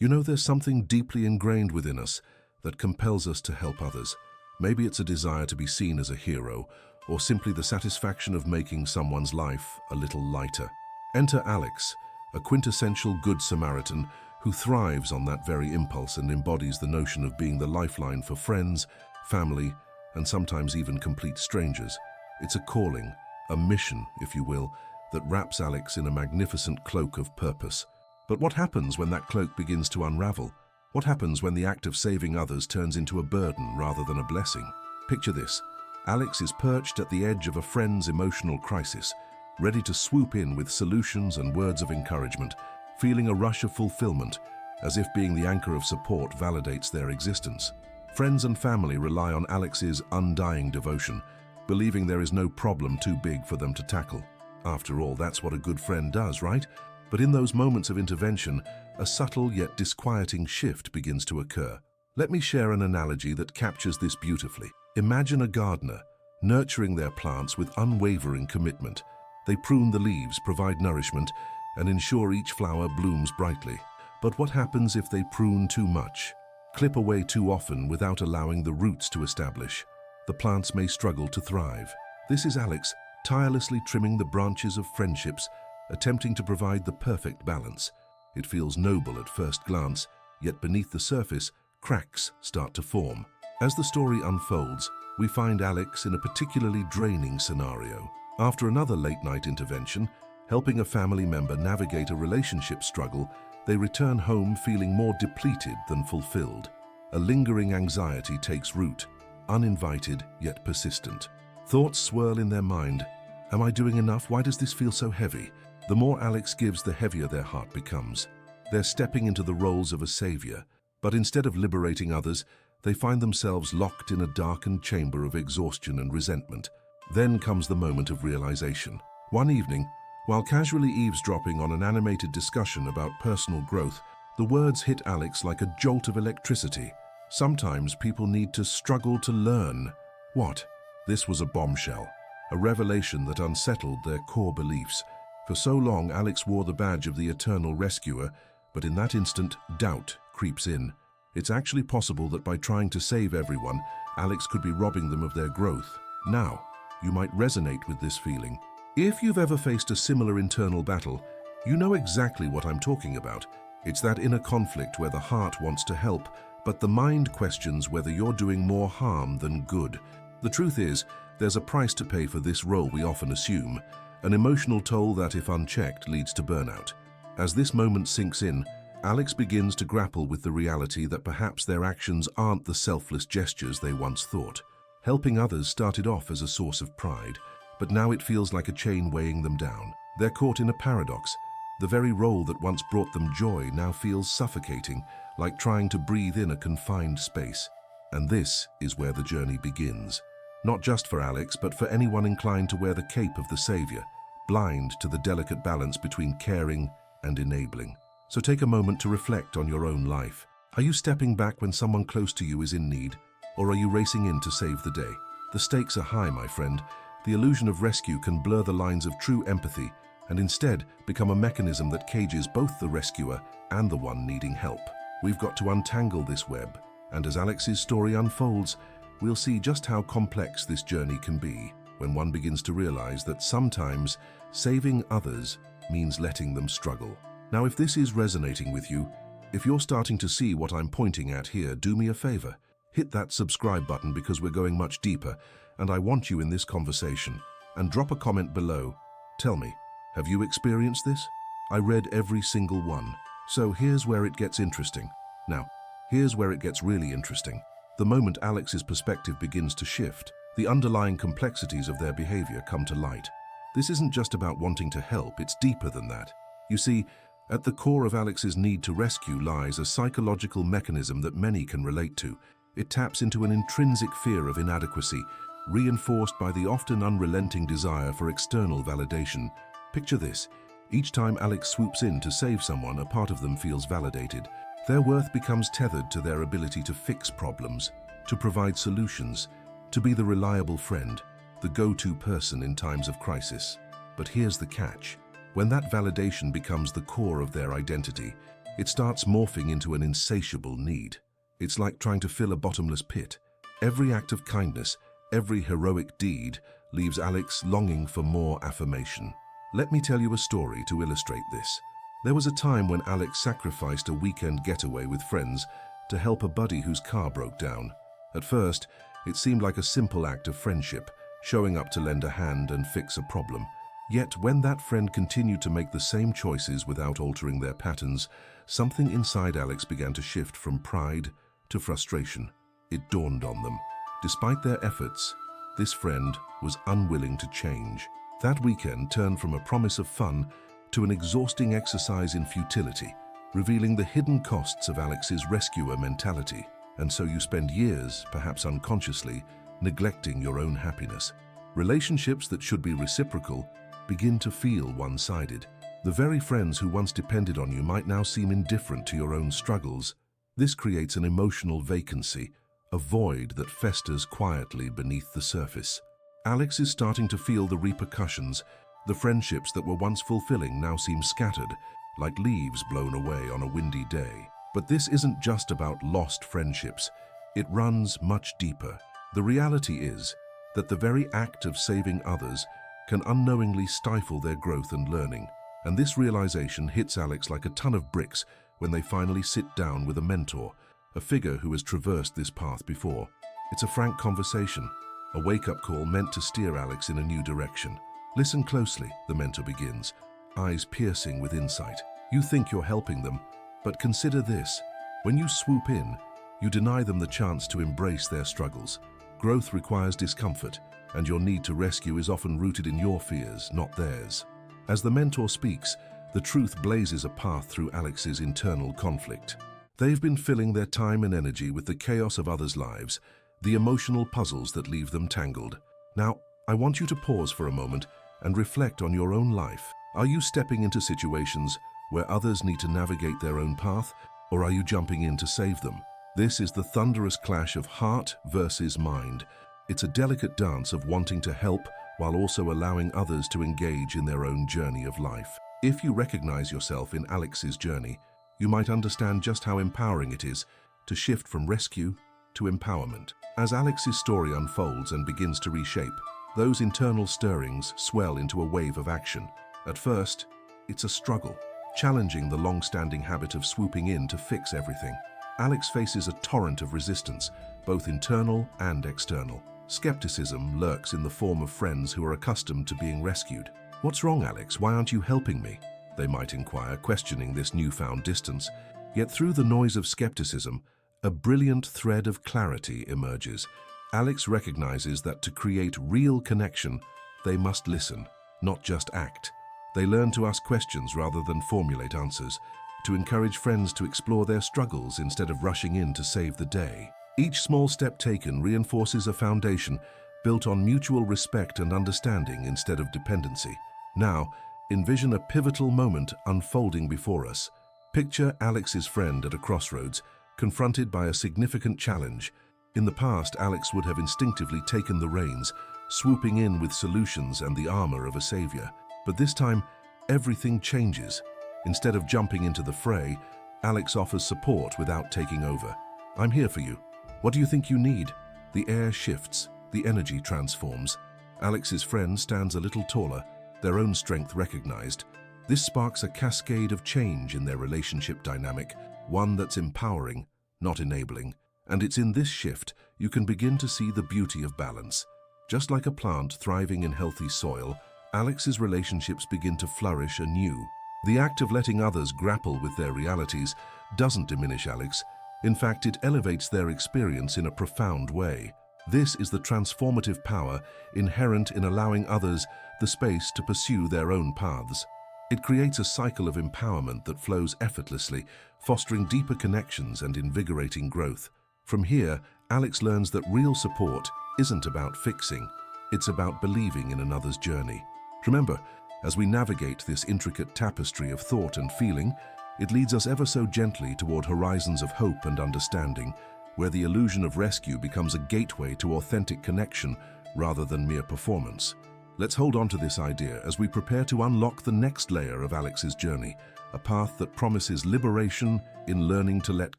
You know, there's something deeply ingrained within us that compels us to help others. Maybe it's a desire to be seen as a hero, or simply the satisfaction of making someone's life a little lighter. Enter Alex, a quintessential Good Samaritan who thrives on that very impulse and embodies the notion of being the lifeline for friends, family, and sometimes even complete strangers. It's a calling, a mission, if you will, that wraps Alex in a magnificent cloak of purpose. But what happens when that cloak begins to unravel? What happens when the act of saving others turns into a burden rather than a blessing? Picture this. Alex is perched at the edge of a friend's emotional crisis, ready to swoop in with solutions and words of encouragement, feeling a rush of fulfillment, as if being the anchor of support validates their existence. Friends and family rely on Alex's undying devotion, believing there is no problem too big for them to tackle. After all, that's what a good friend does, right? But in those moments of intervention, a subtle yet disquieting shift begins to occur. Let me share an analogy that captures this beautifully. Imagine a gardener nurturing their plants with unwavering commitment. They prune the leaves, provide nourishment, and ensure each flower blooms brightly. But what happens if they prune too much, clip away too often without allowing the roots to establish? The plants may struggle to thrive. This is Alex, tirelessly trimming the branches of friendships, attempting to provide the perfect balance. It feels noble at first glance, yet beneath the surface, cracks start to form. As the story unfolds, we find Alex in a particularly draining scenario. After another late-night intervention, helping a family member navigate a relationship struggle, they return home feeling more depleted than fulfilled. A lingering anxiety takes root, uninvited yet persistent. Thoughts swirl in their mind. Am I doing enough? Why does this feel so heavy? The more Alex gives, the heavier their heart becomes. They're stepping into the roles of a savior, but instead of liberating others, they find themselves locked in a darkened chamber of exhaustion and resentment. Then comes the moment of realization. One evening, while casually eavesdropping on an animated discussion about personal growth, the words hit Alex like a jolt of electricity. Sometimes people need to struggle to learn. What? This was a bombshell, a revelation that unsettled their core beliefs. For so long, Alex wore the badge of the eternal rescuer, but in that instant, doubt creeps in. It's actually possible that by trying to save everyone, Alex could be robbing them of their growth. Now, you might resonate with this feeling. If you've ever faced a similar internal battle, you know exactly what I'm talking about. It's that inner conflict where the heart wants to help, but the mind questions whether you're doing more harm than good. The truth is, there's a price to pay for this role we often assume, an emotional toll that, if unchecked, leads to burnout. As this moment sinks in, Alex begins to grapple with the reality that perhaps their actions aren't the selfless gestures they once thought. Helping others started off as a source of pride, but now it feels like a chain weighing them down. They're caught in a paradox. The very role that once brought them joy now feels suffocating, like trying to breathe in a confined space. And this is where the journey begins. Not just for Alex, but for anyone inclined to wear the cape of the savior, blind to the delicate balance between caring and enabling. So take a moment to reflect on your own life. Are you stepping back when someone close to you is in need? Or are you racing in to save the day? The stakes are high, my friend. The illusion of rescue can blur the lines of true empathy and instead become a mechanism that cages both the rescuer and the one needing help. We've got to untangle this web, and as Alex's story unfolds, we'll see just how complex this journey can be when one begins to realize that sometimes saving others means letting them struggle. Now, if this is resonating with you, if you're starting to see what I'm pointing at here, do me a favor. Hit that subscribe button because we're going much deeper, and I want you in this conversation. And drop a comment below. Tell me, have you experienced this? I read every single one. So here's where it gets interesting. Now, here's where it gets really interesting. The moment Alex's perspective begins to shift, the underlying complexities of their behavior come to light. This isn't just about wanting to help, it's deeper than that. You see, at the core of Alex's need to rescue lies a psychological mechanism that many can relate to. It taps into an intrinsic fear of inadequacy, reinforced by the often unrelenting desire for external validation. Picture this. Each time Alex swoops in to save someone, a part of them feels validated. Their worth becomes tethered to their ability to fix problems, to provide solutions, to be the reliable friend, the go-to person in times of crisis. But here's the catch. When that validation becomes the core of their identity, it starts morphing into an insatiable need. It's like trying to fill a bottomless pit. Every act of kindness, every heroic deed leaves Alex longing for more affirmation. Let me tell you a story to illustrate this. There was a time when Alex sacrificed a weekend getaway with friends to help a buddy whose car broke down. At first, it seemed like a simple act of friendship, showing up to lend a hand and fix a problem. Yet when that friend continued to make the same choices without altering their patterns, something inside Alex began to shift from pride to frustration. It dawned on them. Despite their efforts, this friend was unwilling to change. That weekend turned from a promise of fun to an exhausting exercise in futility, revealing the hidden costs of Alex's rescuer mentality. And so you spend years, perhaps unconsciously, neglecting your own happiness. Relationships that should be reciprocal begin to feel one-sided. The very friends who once depended on you might now seem indifferent to your own struggles. This creates an emotional vacancy, a void that festers quietly beneath the surface. Alex is starting to feel the repercussions. The friendships that were once fulfilling now seem scattered, like leaves blown away on a windy day. But this isn't just about lost friendships. It runs much deeper. The reality is that the very act of saving others can unknowingly stifle their growth and learning. And this realization hits Alex like a ton of bricks when they finally sit down with a mentor, a figure who has traversed this path before. It's a frank conversation, a wake-up call meant to steer Alex in a new direction. Listen closely, the mentor begins, eyes piercing with insight. You think you're helping them, but consider this. When you swoop in, you deny them the chance to embrace their struggles. Growth requires discomfort, and your need to rescue is often rooted in your fears, not theirs. As the mentor speaks, the truth blazes a path through Alex's internal conflict. They've been filling their time and energy with the chaos of others' lives, the emotional puzzles that leave them tangled. Now, I want you to pause for a moment and reflect on your own life. Are you stepping into situations where others need to navigate their own path, or are you jumping in to save them? This is the thunderous clash of heart versus mind. It's a delicate dance of wanting to help while also allowing others to engage in their own journey of life. If you recognize yourself in Alex's journey, you might understand just how empowering it is to shift from rescue to empowerment. As Alex's story unfolds and begins to reshape, those internal stirrings swell into a wave of action. At first, it's a struggle, challenging the long-standing habit of swooping in to fix everything. Alex faces a torrent of resistance, both internal and external. Skepticism lurks in the form of friends who are accustomed to being rescued. "What's wrong, Alex? Why aren't you helping me?" they might inquire, questioning this newfound distance. Yet through the noise of skepticism, a brilliant thread of clarity emerges. Alex recognizes that to create real connection, they must listen, not just act. They learn to ask questions rather than formulate answers, to encourage friends to explore their struggles instead of rushing in to save the day. Each small step taken reinforces a foundation built on mutual respect and understanding instead of dependency. Now, envision a pivotal moment unfolding before us. Picture Alex's friend at a crossroads, confronted by a significant challenge. In the past, Alex would have instinctively taken the reins, swooping in with solutions and the armor of a savior. But this time, everything changes. Instead of jumping into the fray, Alex offers support without taking over. "I'm here for you. What do you think you need?" The air shifts, the energy transforms. Alex's friend stands a little taller, their own strength recognized. This sparks a cascade of change in their relationship dynamic, one that's empowering, not enabling. And it's in this shift you can begin to see the beauty of balance. Just like a plant thriving in healthy soil, Alex's relationships begin to flourish anew. The act of letting others grapple with their realities doesn't diminish Alex. In fact, it elevates their experience in a profound way. This is the transformative power inherent in allowing others the space to pursue their own paths. It creates a cycle of empowerment that flows effortlessly, fostering deeper connections and invigorating growth. From here, Alex learns that real support isn't about fixing, it's about believing in another's journey. Remember, as we navigate this intricate tapestry of thought and feeling, it leads us ever so gently toward horizons of hope and understanding, where the illusion of rescue becomes a gateway to authentic connection rather than mere performance. Let's hold on to this idea as we prepare to unlock the next layer of Alex's journey, a path that promises liberation in learning to let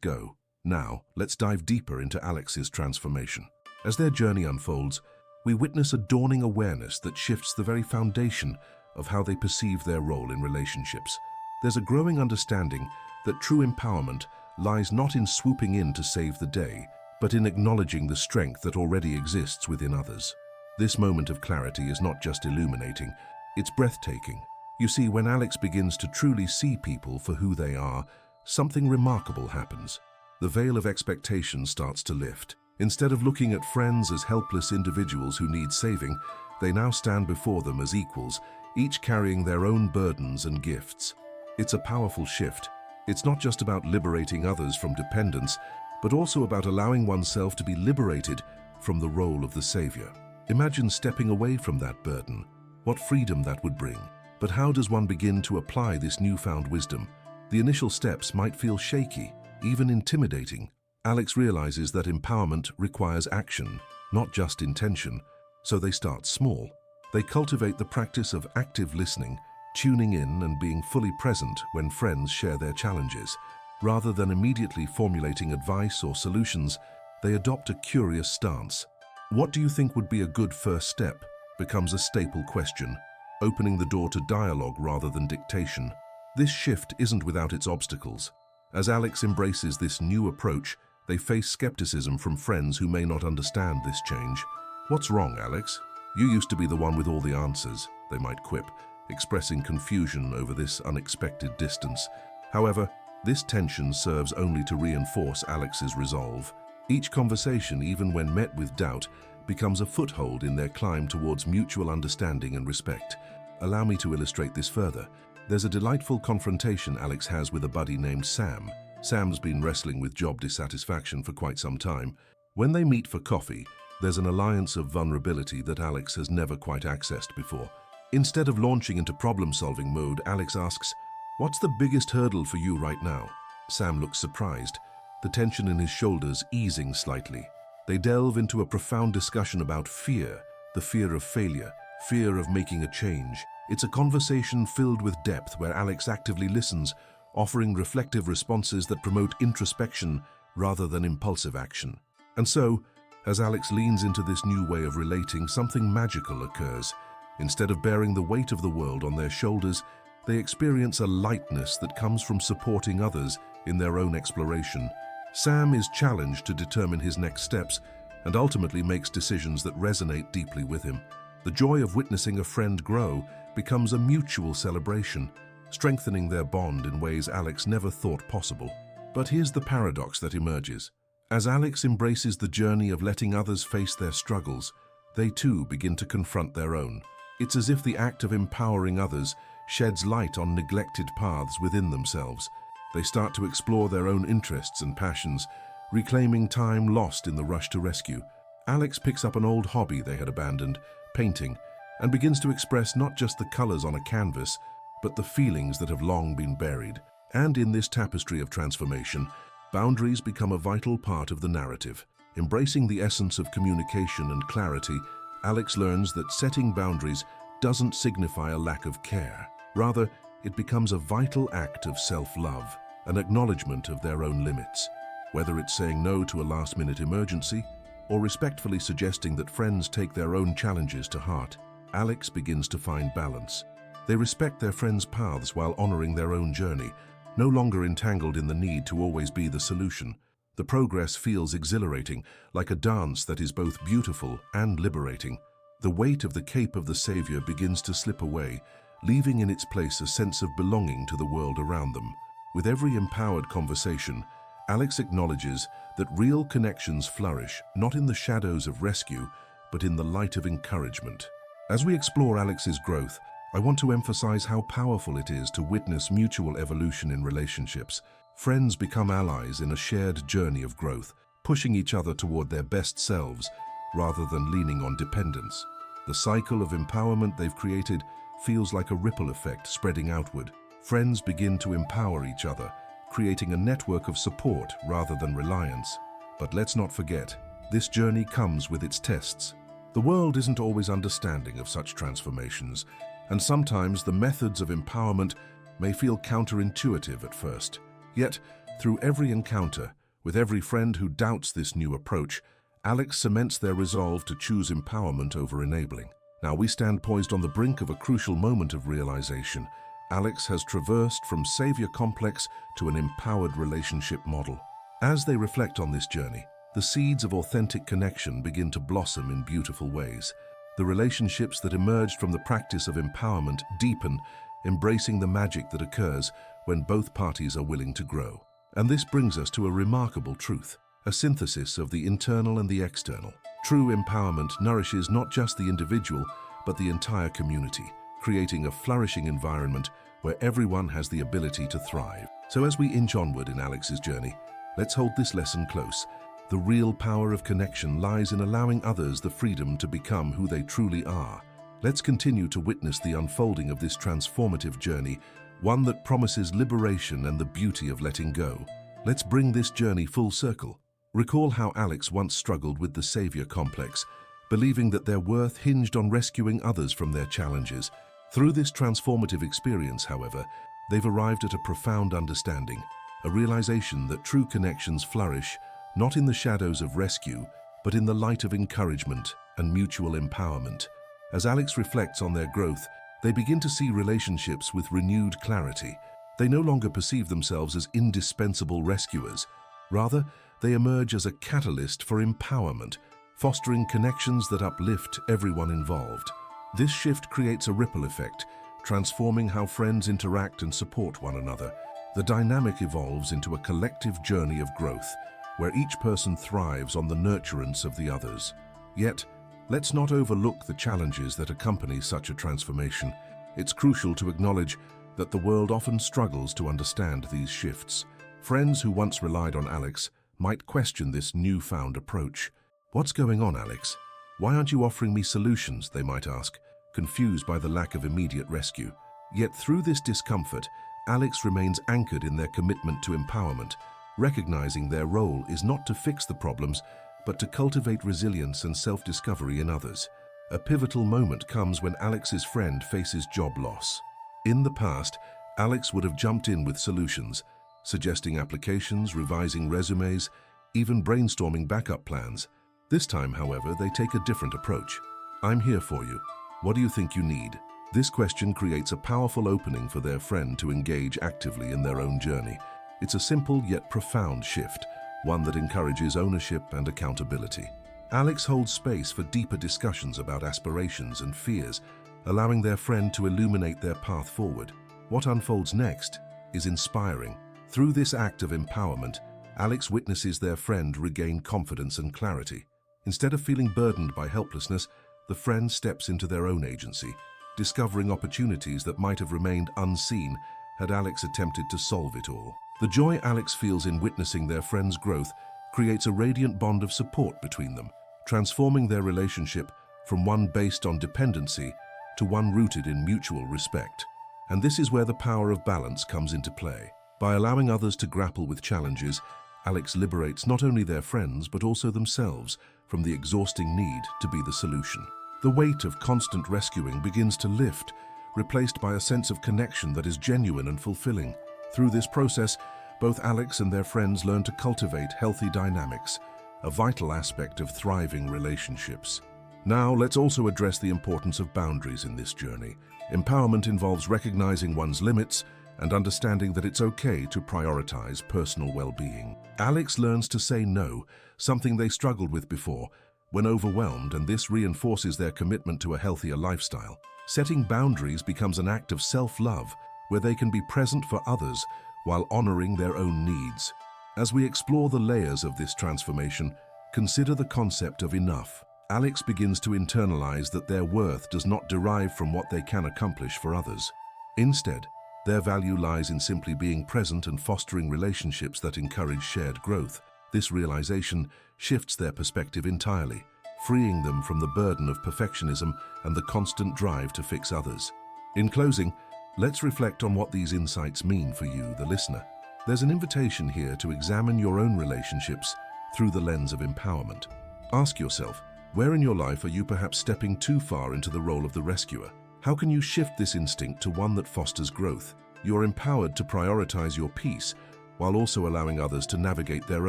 go. Now, let's dive deeper into Alex's transformation. As their journey unfolds, we witness a dawning awareness that shifts the very foundation of how they perceive their role in relationships. There's a growing understanding that true empowerment lies not in swooping in to save the day, but in acknowledging the strength that already exists within others. This moment of clarity is not just illuminating, it's breathtaking. You see, when Alex begins to truly see people for who they are, something remarkable happens. The veil of expectation starts to lift. Instead of looking at friends as helpless individuals who need saving, they now stand before them as equals, each carrying their own burdens and gifts. It's a powerful shift. It's not just about liberating others from dependence, but also about allowing oneself to be liberated from the role of the savior. Imagine stepping away from that burden. What freedom that would bring. But how does one begin to apply this newfound wisdom? The initial steps might feel shaky, even intimidating. Alex realizes that empowerment requires action, not just intention, so they start small. They cultivate the practice of active listening, tuning in and being fully present when friends share their challenges. Rather than immediately formulating advice or solutions, they adopt a curious stance. What do you think would be a good first step? Becomes a staple question, opening the door to dialogue rather than dictation. This shift isn't without its obstacles. As Alex embraces this new approach, they face skepticism from friends who may not understand this change. "What's wrong, Alex? You used to be the one with all the answers," they might quip, expressing confusion over this unexpected distance. However, this tension serves only to reinforce Alex's resolve. Each conversation, even when met with doubt, becomes a foothold in their climb towards mutual understanding and respect. Allow me to illustrate this further. There's a delightful confrontation Alex has with a buddy named Sam. Sam's been wrestling with job dissatisfaction for quite some time. When they meet for coffee, there's an alliance of vulnerability that Alex has never quite accessed before. Instead of launching into problem-solving mode, Alex asks, "What's the biggest hurdle for you right now?" Sam looks surprised, the tension in his shoulders easing slightly. They delve into a profound discussion about fear, the fear of failure, fear of making a change. It's a conversation filled with depth where Alex actively listens, offering reflective responses that promote introspection rather than impulsive action. And so, as Alex leans into this new way of relating, something magical occurs. Instead of bearing the weight of the world on their shoulders, they experience a lightness that comes from supporting others in their own exploration. Sam is challenged to determine his next steps and ultimately makes decisions that resonate deeply with him. The joy of witnessing a friend grow becomes a mutual celebration, strengthening their bond in ways Alex never thought possible. But here's the paradox that emerges. As Alex embraces the journey of letting others face their struggles, they too begin to confront their own. It's as if the act of empowering others sheds light on neglected paths within themselves. They start to explore their own interests and passions, reclaiming time lost in the rush to rescue. Alex picks up an old hobby they had abandoned, painting, and begins to express not just the colors on a canvas, but the feelings that have long been buried. And in this tapestry of transformation, boundaries become a vital part of the narrative. Embracing the essence of communication and clarity, Alex learns that setting boundaries doesn't signify a lack of care. Rather, it becomes a vital act of self-love, an acknowledgement of their own limits. Whether it's saying no to a last-minute emergency or respectfully suggesting that friends take their own challenges to heart, Alex begins to find balance. They respect their friends' paths while honoring their own journey, no longer entangled in the need to always be the solution. The progress feels exhilarating, like a dance that is both beautiful and liberating. The weight of the cape of the savior begins to slip away, leaving in its place a sense of belonging to the world around them. With every empowered conversation, Alex acknowledges that real connections flourish not in the shadows of rescue, but in the light of encouragement. As we explore Alex's growth, I want to emphasize how powerful it is to witness mutual evolution in relationships. Friends become allies in a shared journey of growth, pushing each other toward their best selves rather than leaning on dependence. The cycle of empowerment they've created feels like a ripple effect spreading outward. Friends begin to empower each other, creating a network of support rather than reliance. But let's not forget, this journey comes with its tests. The world isn't always understanding of such transformations, and sometimes the methods of empowerment may feel counterintuitive at first. Yet, through every encounter, with every friend who doubts this new approach, Alex cements their resolve to choose empowerment over enabling. Now we stand poised on the brink of a crucial moment of realization. Alex has traversed from savior complex to an empowered relationship model. As they reflect on this journey, the seeds of authentic connection begin to blossom in beautiful ways. The relationships that emerged from the practice of empowerment deepen, embracing the magic that occurs when both parties are willing to grow. And this brings us to a remarkable truth, a synthesis of the internal and the external. True empowerment nourishes not just the individual, but the entire community, creating a flourishing environment where everyone has the ability to thrive. So as we inch onward in Alex's journey, let's hold this lesson close. The real power of connection lies in allowing others the freedom to become who they truly are. Let's continue to witness the unfolding of this transformative journey, one that promises liberation and the beauty of letting go. Let's bring this journey full circle. Recall how Alex once struggled with the savior complex, believing that their worth hinged on rescuing others from their challenges. Through this transformative experience, however, they've arrived at a profound understanding, a realization that true connections flourish not in the shadows of rescue, but in the light of encouragement and mutual empowerment. As Alex reflects on their growth, they begin to see relationships with renewed clarity. They no longer perceive themselves as indispensable rescuers. Rather, they emerge as a catalyst for empowerment, fostering connections that uplift everyone involved. This shift creates a ripple effect, transforming how friends interact and support one another. The dynamic evolves into a collective journey of growth, where each person thrives on the nurturance of the others. Yet, let's not overlook the challenges that accompany such a transformation. It's crucial to acknowledge that the world often struggles to understand these shifts. Friends who once relied on Alex might question this newfound approach. "What's going on, Alex? Why aren't you offering me solutions?" they might ask, confused by the lack of immediate rescue. Yet through this discomfort, Alex remains anchored in their commitment to empowerment, recognizing their role is not to fix the problems, but to cultivate resilience and self-discovery in others. A pivotal moment comes when Alex's friend faces job loss. In the past, Alex would have jumped in with solutions, suggesting applications, revising resumes, even brainstorming backup plans. This time, however, they take a different approach. "I'm here for you. What do you think you need?" This question creates a powerful opening for their friend to engage actively in their own journey. It's a simple yet profound shift, one that encourages ownership and accountability. Alex holds space for deeper discussions about aspirations and fears, allowing their friend to illuminate their path forward. What unfolds next is inspiring. Through this act of empowerment, Alex witnesses their friend regain confidence and clarity. Instead of feeling burdened by helplessness, the friend steps into their own agency, discovering opportunities that might have remained unseen had Alex attempted to solve it all. The joy Alex feels in witnessing their friend's growth creates a radiant bond of support between them, transforming their relationship from one based on dependency to one rooted in mutual respect. And this is where the power of balance comes into play. By allowing others to grapple with challenges, Alex liberates not only their friends but also themselves from the exhausting need to be the solution. The weight of constant rescuing begins to lift, replaced by a sense of connection that is genuine and fulfilling. Through this process, both Alex and their friends learn to cultivate healthy dynamics, a vital aspect of thriving relationships. Now, let's also address the importance of boundaries in this journey. Empowerment involves recognizing one's limits and understanding that it's okay to prioritize personal well-being. Alex learns to say no, something they struggled with before, when overwhelmed, and this reinforces their commitment to a healthier lifestyle. Setting boundaries becomes an act of self-love, where they can be present for others while honoring their own needs. As we explore the layers of this transformation, consider the concept of enough. Alex begins to internalize that their worth does not derive from what they can accomplish for others. Instead, their value lies in simply being present and fostering relationships that encourage shared growth. This realization shifts their perspective entirely, freeing them from the burden of perfectionism and the constant drive to fix others. In closing, let's reflect on what these insights mean for you, the listener. There's an invitation here to examine your own relationships through the lens of empowerment. Ask yourself, Where in your life are you perhaps stepping too far into the role of the rescuer? How can you shift this instinct to one that fosters growth? You are empowered to prioritize your peace while also allowing others to navigate their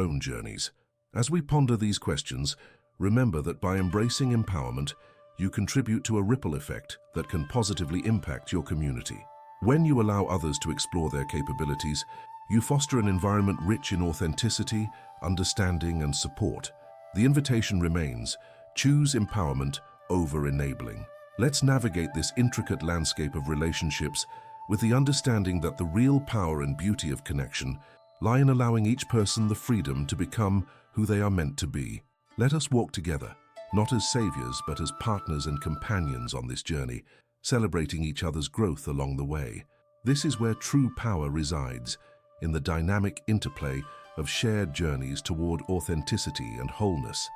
own journeys. As we ponder these questions, remember that by embracing empowerment, you contribute to a ripple effect that can positively impact your community. When you allow others to explore their capabilities, you foster an environment rich in authenticity, understanding, and support. The invitation remains: choose empowerment over enabling. Let's navigate this intricate landscape of relationships with the understanding that the real power and beauty of connection lie in allowing each person the freedom to become who they are meant to be. Let us walk together, not as saviors, but as partners and companions on this journey, celebrating each other's growth along the way. This is where true power resides, in the dynamic interplay of shared journeys toward authenticity and wholeness.